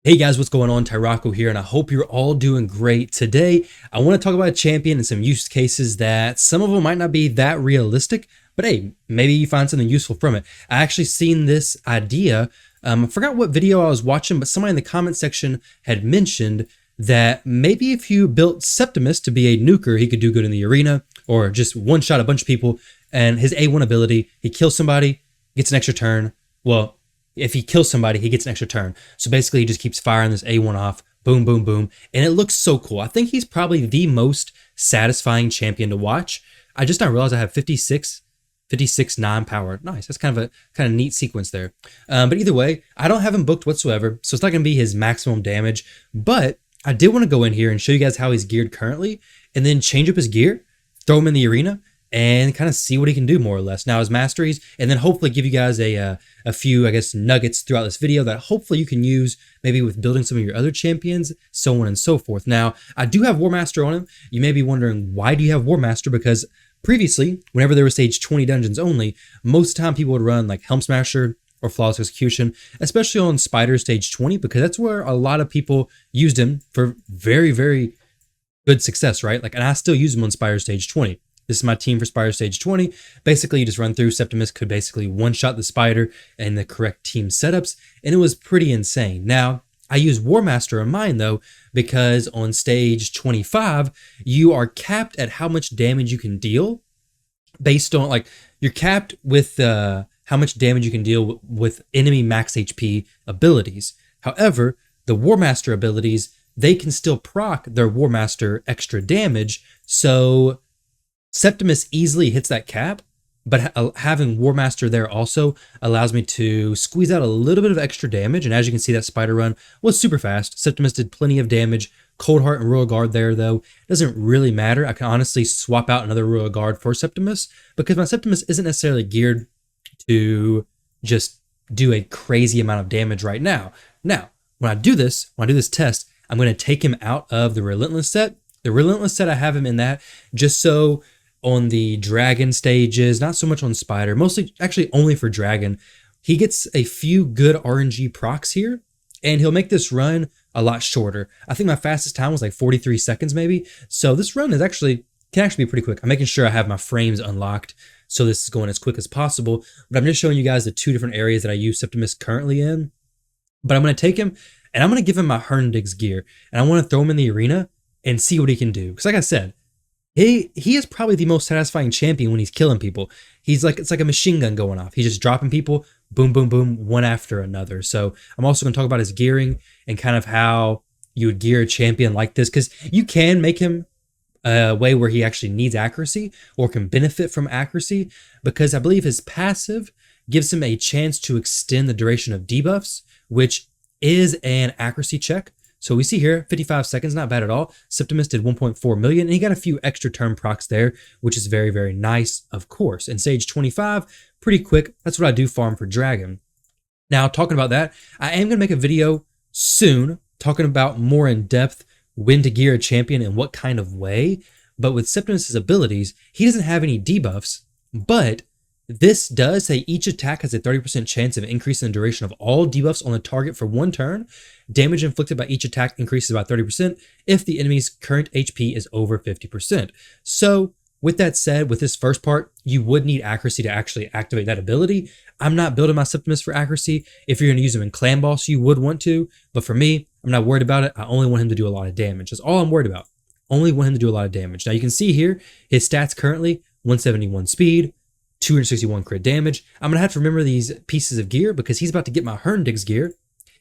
Hey guys, what's going on? Tyrauku here, and I hope you're all doing great. Today, I want to talk about a champion and some use cases that some of them might not be that realistic, but hey, maybe you find something useful from it. I actually seen this idea. I forgot what video I was watching, but somebody in the comment section had mentioned that maybe if you built Septimus to be a nuker, he could do good in the arena, or just one-shot a bunch of people, and his A1 ability, he kills somebody, gets an extra turn. Well, if he kills somebody, he gets an extra turn. So basically, he just keeps firing this A1 off, boom, boom, boom, and it looks so cool. I think he's probably the most satisfying champion to watch. I just now realized I have 56 9 power. Nice. That's kind of neat sequence there. But either way, I don't have him booked whatsoever, so it's not going to be his maximum damage. But I did want to go in here and show you guys how he's geared currently, and then change up his gear, throw him in the arena, and kind of see what he can do more or less. Now his masteries, and then hopefully give you guys a few, I guess, nuggets throughout this video that hopefully you can use maybe with building some of your other champions, so on and so forth. Now, I do have War Master on him. You may be wondering, why do you have War Master? Because previously, whenever there was stage 20 dungeons only, most of the time people would run like Helm Smasher or Flawless Execution, especially on Spider stage 20, because that's where a lot of people used him for very, very good success, right? Like, and I still use him on Spider stage 20. This is my team for Spider Stage 20. Basically, you just run through. Septimus could basically one-shot the Spider and the correct team setups, and it was pretty insane. Now, I use War Master in mine, though, because on Stage 25, you are capped at how much damage you can deal based on, like, you're capped with how much damage you can deal with enemy max HP abilities. However, the War Master abilities, they can still proc their War Master extra damage, so Septimus easily hits that cap, but having War Master there also allows me to squeeze out a little bit of extra damage. And as you can see, that spider run was super fast. Septimus did plenty of damage. Cold Heart and Royal Guard there, though, doesn't really matter. I can honestly swap out another Royal Guard for Septimus because my Septimus isn't necessarily geared to just do a crazy amount of damage right now. Now, when I do this test, I'm going to take him out of the Relentless set. The Relentless set, I have him in that just so on the Dragon stages, not so much on Spider, mostly actually only for Dragon. He gets a few good RNG procs here, and he'll make this run a lot shorter. I think my fastest time was like 43 seconds maybe. So this run can actually be pretty quick. I'm making sure I have my frames unlocked, so this is going as quick as possible. But I'm just showing you guys the two different areas that I use Septimus currently in. But I'm going to take him, and I'm going to give him my Herndix gear, and I want to throw him in the arena and see what he can do. Because like I said, he is probably the most satisfying champion when he's killing people. It's like a machine gun going off. He's just dropping people, boom, boom, boom, one after another. So I'm also going to talk about his gearing and kind of how you would gear a champion like this, because you can make him a way where he actually needs accuracy or can benefit from accuracy, because I believe his passive gives him a chance to extend the duration of debuffs, which is an accuracy check. So we see here, 55 seconds, not bad at all. Septimus did 1.4 million, and he got a few extra turn procs there, which is very, very nice, of course. And stage 25, pretty quick. That's what I do farm for Dragon. Now, talking about that, I am going to make a video soon talking about more in depth when to gear a champion and what kind of way. But with Septimus' abilities, he doesn't have any debuffs, but this does say each attack has a 30% chance of increasing the duration of all debuffs on the target for one turn. Damage inflicted by each attack increases by 30% if the enemy's current HP is over 50%. So with that said, with this first part, you would need accuracy to actually activate that ability. I'm not building my Septimus for accuracy. If you're going to use him in Clan Boss, you would want to. But for me, I'm not worried about it. I only want him to do a lot of damage. That's all I'm worried about. Only want him to do a lot of damage. Now you can see here, his stats currently, 171 speed, 261 crit damage. I'm going to have to remember these pieces of gear because he's about to get my Herndix gear,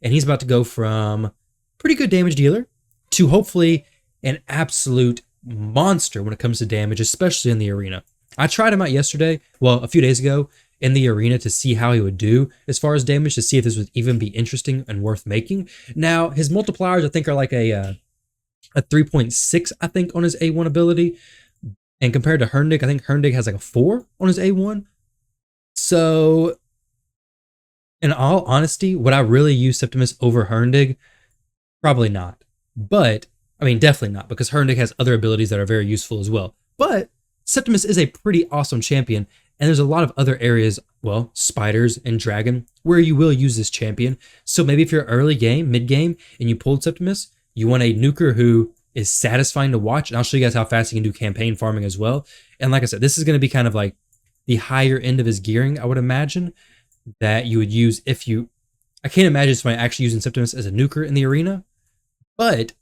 and he's about to go from pretty good damage dealer to hopefully an absolute monster when it comes to damage, especially in the arena. I tried him out yesterday, well, a few days ago, in the arena to see how he would do as far as damage, to see if this would even be interesting and worth making. Now, his multipliers, I think, are like a 3.6, I think, on his A1 ability. And compared to Herndix, I think Herndix has like a 4 on his A1. So, in all honesty, would I really use Septimus over Herndix? Probably not. But, I mean, definitely not, because Herndix has other abilities that are very useful as well. But Septimus is a pretty awesome champion, And there's a lot of other areas, well, spiders and dragon, where you will use this champion. So maybe if you're early game, mid game, and you pulled Septimus, you want a nuker who is satisfying to watch. And I'll show you guys how fast you can do campaign farming as well. And like I said, this is going to be kind of like the higher end of his gearing, I would imagine, that you would use if you... I can't imagine somebody actually using Septimus as a nuker in the arena. But,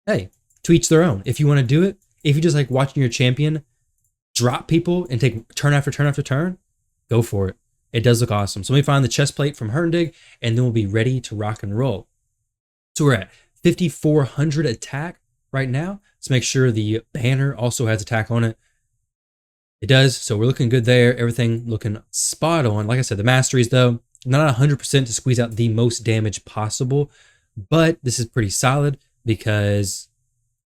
hey, to each their own. If you want to do it, if you just like watching your champion drop people and take turn after turn after turn, go for it. It does look awesome. So let me find the chest plate from Herndig, and then we'll be ready to rock and roll. So we're at 5,400 attack right now. Let's make sure the banner also has attack on it. It does, so we're looking good there. Everything looking spot on. Like I said, the masteries though, not 100% to squeeze out the most damage possible, but this is pretty solid because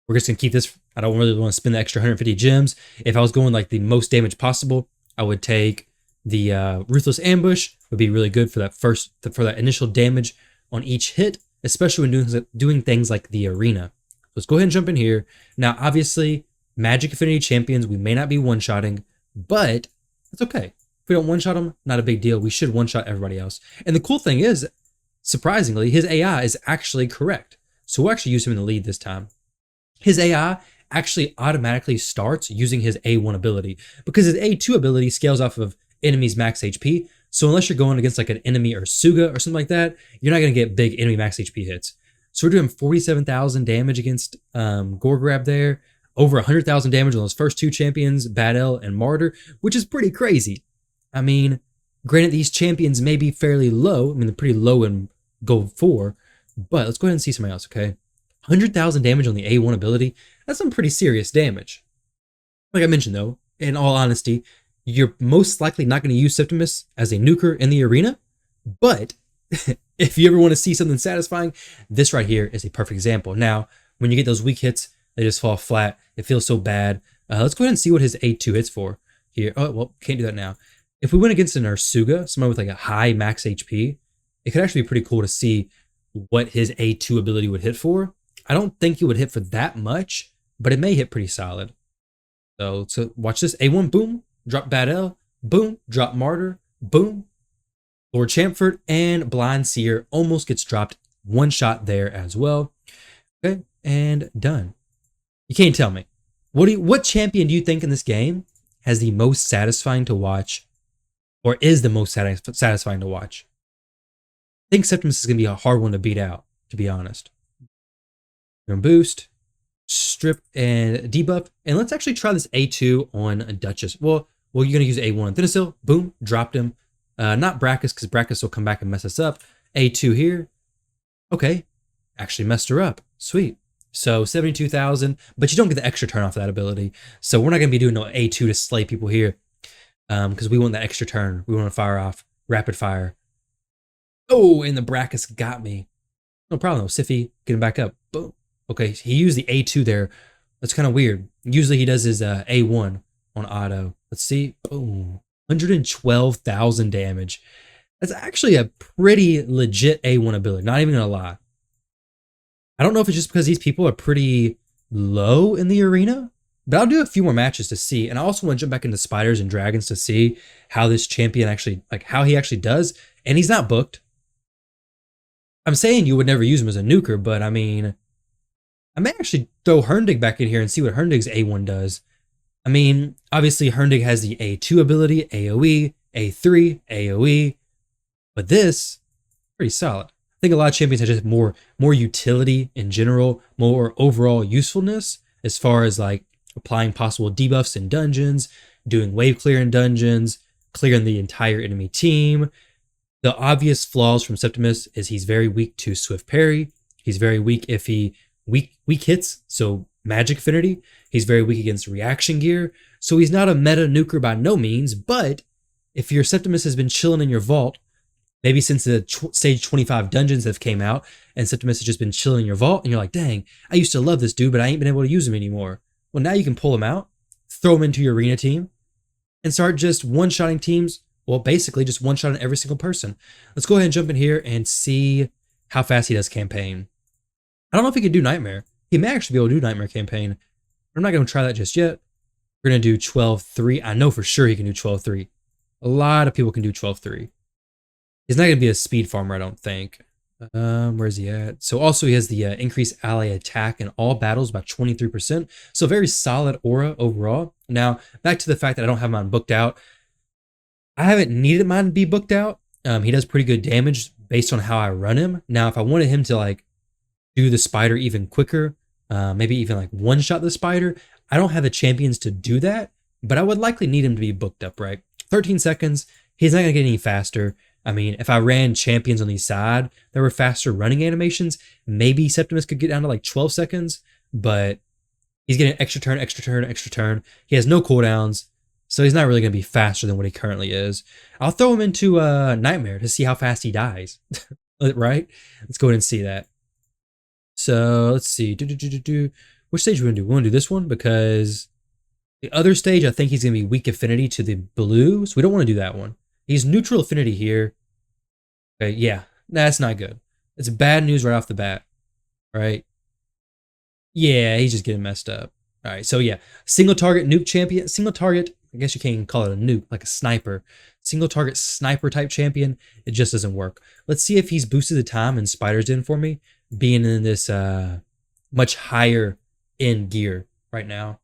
we're just gonna keep this. I don't really want to spend the extra 150 gems. If I was going like the most damage possible, I would take the Ruthless Ambush. Would be really good for that for that initial damage on each hit, especially when doing things like the arena. So let's go ahead and jump in here. Now, obviously, Magic Affinity champions, we may not be one-shotting, but it's okay. If we don't one-shot them, not a big deal. We should one-shot everybody else. And the cool thing is, surprisingly, his AI is actually correct. So we'll actually use him in the lead this time. His AI actually automatically starts using his A1 ability because his A2 ability scales off of enemies' max HP. So unless you're going against like an enemy or Suga or something like that, you're not going to get big enemy max HP hits. So we're doing 47,000 damage against Gorgrab there, over 100,000 damage on those first two champions, Bad L and Martyr, which is pretty crazy. I mean, granted, these champions may be fairly low. I mean, they're pretty low in Gold 4, but let's go ahead and see somebody else, okay? 100,000 damage on the A1 ability, that's some pretty serious damage. Like I mentioned though, in all honesty, you're most likely not going to use Septimus as a nuker in the arena, but if you ever want to see something satisfying, this right here is a perfect example. Now, when you get those weak hits, they just fall flat. It feels so bad. Let's go ahead and see what his A2 hits for here. Oh, well, can't do that now. If we went against an Ursuga, someone with like a high max HP, it could actually be pretty cool to see what his A2 ability would hit for. I don't think it would hit for that much, but it may hit pretty solid. So watch this. A1, boom, drop Bad L, boom, drop Martyr, boom. Lord Champfort and Blind Seer almost gets dropped. One shot there as well. Okay, and done. You can't tell me. What champion do you think in this game has the most satisfying to watch, or is the most satisfying to watch? I think Septimus is going to be a hard one to beat out, to be honest. We're going to boost, strip, and debuff. And let's actually try this A2 on Duchess. Well, you're going to use A1 on Thinnasil. Boom, dropped him. Not Brackus, because Brackus will come back and mess us up. A2 here. Okay, actually messed her up. Sweet. So 72,000, but you don't get the extra turn off of that ability. So we're not going to be doing no A2 to slay people here because we want that extra turn. We want to fire off rapid fire. Oh, and the Brackus got me. No problem though. Siffy, get him back up. Boom. Okay, he used the A2 there. That's kind of weird. Usually he does his A1 on auto. Let's see. Boom. 112,000 damage. That's actually a pretty legit A1 ability. Not even going to lie. I don't know if it's just because these people are pretty low in the arena, but I'll do a few more matches to see. And I also want to jump back into spiders and dragons to see how this champion actually, like how he actually does. And he's not booked. I'm saying you would never use him as a nuker, but I mean, I may actually throw Herndig back in here and see what Herndog's A1 does. I mean, obviously Herndig has the A2 ability, AoE, A3, AoE, but this, pretty solid. I think a lot of champions have just more utility in general, more overall usefulness as far as like applying possible debuffs in dungeons, doing wave clear in dungeons, clearing the entire enemy team. The obvious flaws from Septimus is he's very weak to swift parry. He's very weak if he weak hits, so magic affinity. He's very weak against reaction gear. So he's not a meta nuker by no means, but if your Septimus has been chilling in your vault, maybe since the stage 25 dungeons have came out, and Septimus has just been chilling in your vault, and you're like, dang, I used to love this dude, but I ain't been able to use him anymore. Well, now you can pull him out, throw him into your arena team, and start just one-shotting teams. Well, basically just one-shotting every single person. Let's go ahead and jump in here and see how fast he does campaign. I don't know if he can do Nightmare. He may actually be able to do Nightmare campaign. I'm not going to try that just yet. We're going to do 12-3. I know for sure he can do 12-3. A lot of people can do 12-3. He's not going to be a speed farmer, I don't think. Where's he at? So also he has the increased ally attack in all battles by 23%. So very solid aura overall. Now, back to the fact that I don't have mine booked out. I haven't needed mine to be booked out. He does pretty good damage based on how I run him. Now, if I wanted him to like do the spider even quicker, maybe even like one-shot the spider, I don't have the champions to do that, but I would likely need him to be booked up, right? 13 seconds, he's not going to get any faster. I mean, if I ran champions on the side that were faster running animations, maybe Septimus could get down to like 12 seconds, but he's getting extra turn, extra turn, extra turn. He has no cooldowns, so he's not really going to be faster than what he currently is. I'll throw him into Nightmare to see how fast he dies, right? Let's go ahead and see that. So let's see. Which stage are we going to do? We want to do this one because the other stage, I think he's going to be weak affinity to the blue, so we don't want to do that one. He's neutral affinity here. Okay, yeah, that's not good. It's bad news right off the bat, right? Yeah, he's just getting messed up. All right, so yeah, single target nuke champion, single target, I guess you can't even call it a nuke, like a sniper. Single target sniper type champion, it just doesn't work. Let's see if he's boosted the time and spiders in for me, being in this much higher end gear right now.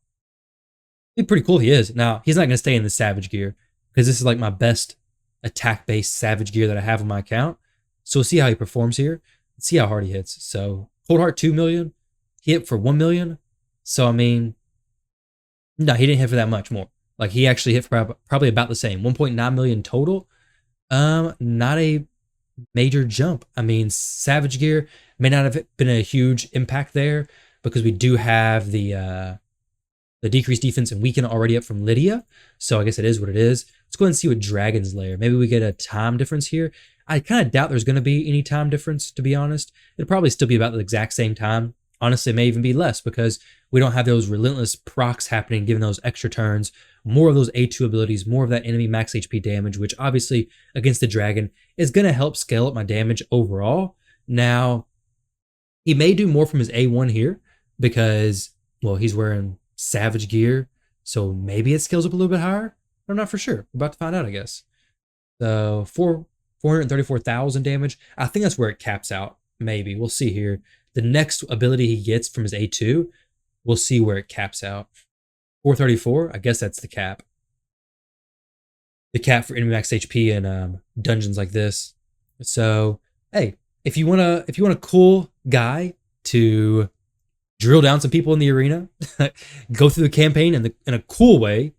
It'd be pretty cool he is. Now, he's not going to stay in the savage gear because this is like my best attack-based savage gear that I have on my account. So we'll see how he performs here. Let's see how hard he hits. So Cold Heart 2 million. He hit for 1 million. So, I mean, no, he didn't hit for that much more. Like, he actually hit for probably about the same. 1.9 million total. Not a major jump. I mean, Savage Gear may not have been a huge impact there because we do have the decreased defense and weaken already up from Lydia. So I guess it is what it is. Let's go ahead and see what Dragon's Lair. Maybe we get a time difference here. I kind of doubt there's going to be any time difference, to be honest. It'll probably still be about the exact same time. Honestly, it may even be less because we don't have those relentless procs happening, giving those extra turns, more of those A2 abilities, more of that enemy max HP damage, which obviously against the dragon is going to help scale up my damage overall. Now, he may do more from his A1 here because, well, he's wearing savage gear, so maybe it scales up a little bit higher. I'm not for sure. We're about to find out, I guess. So 434,000 damage. I think that's where it caps out. Maybe. We'll see here. The next ability he gets from his A2, we'll see where it caps out. 434, I guess that's the cap. The cap for enemy max HP in dungeons like this. So, hey, if you want a cool guy to drill down some people in the arena, go through the campaign in a cool way,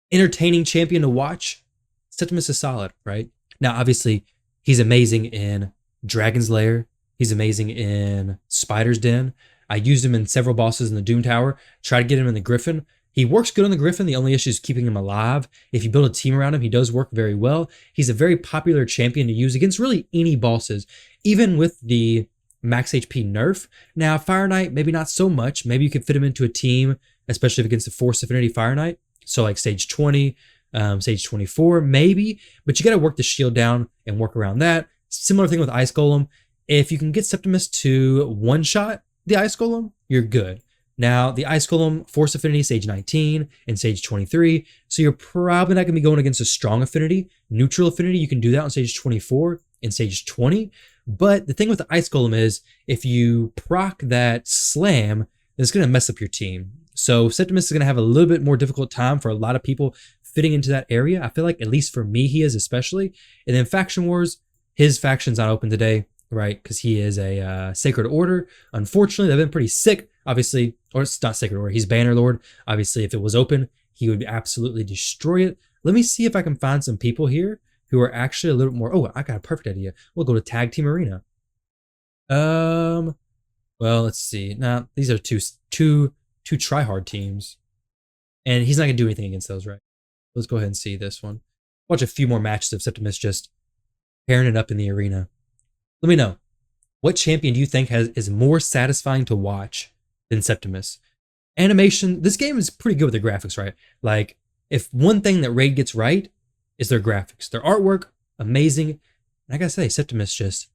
entertaining champion to watch, Septimus is solid, right? Now, obviously, he's amazing in Dragon's Lair. He's amazing in Spider's Den. I used him in several bosses in the Doom Tower. Try to get him in the Griffin. He works good on the Griffin. The only issue is keeping him alive. If you build a team around him, he does work very well. He's a very popular champion to use against really any bosses, even with the max HP nerf. Now, Fire Knight, maybe not so much. Maybe you could fit him into a team, especially if against a Force Affinity Fire Knight. So like stage 20, stage 24, maybe. But you got to work the shield down and work around that. Similar thing with Ice Golem. If you can get Septimus to one-shot the Ice Golem, you're good. Now, the Ice Golem, Force Affinity, stage 19 and stage 23. So you're probably not going to be going against a strong affinity. Neutral affinity, you can do that on stage 24 and stage 20. But the thing with the Ice Golem is, if you proc that slam, it's going to mess up your team. So Septimus is going to have a little bit more difficult time for a lot of people fitting into that area. I feel like, at least for me, he is especially. And then Faction Wars, his faction's not open today, right? Because he is a Sacred Order. Unfortunately, they've been pretty sick, obviously. Or it's not Sacred Order, he's Banner Lord. Obviously, if it was open, he would absolutely destroy it. Let me see if I can find some people here who are actually a little more... Oh, I got a perfect idea. We'll go to Tag Team Arena. Well, let's see. Now, these are two try-hard teams. And he's not going to do anything against those, right? Let's go ahead and see this one. Watch a few more matches of Septimus just pairing it up in the arena. Let me know. What champion do you think is more satisfying to watch than Septimus? Animation, this game is pretty good with the graphics, right? Like, if one thing that Raid gets right is their graphics. Their artwork, amazing. And I gotta say, Septimus just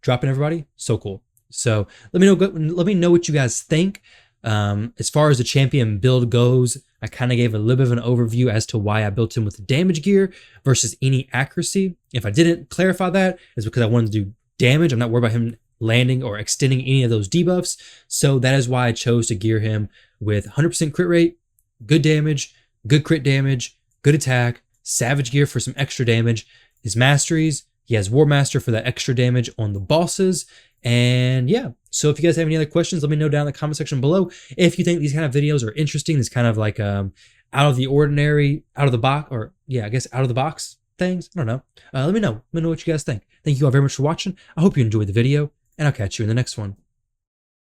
dropping everybody, so cool. So let me know what you guys think. As far as the champion build goes, I kind of gave a little bit of an overview as to why I built him with the damage gear versus any accuracy. If I didn't clarify that, it's because I wanted to do damage. I'm not worried about him landing or extending any of those debuffs. So that is why I chose to gear him with 100% crit rate, good damage, good crit damage, good attack, savage gear for some extra damage, his masteries. He has War Master for that extra damage on the bosses. And yeah, so if you guys have any other questions, let me know down in the comment section below. If you think these kind of videos are interesting, this kind of like out of the ordinary, out of the box, or yeah, I guess out of the box things. I don't know. Let me know. Let me know what you guys think. Thank you all very much for watching. I hope you enjoyed the video, and I'll catch you in the next one.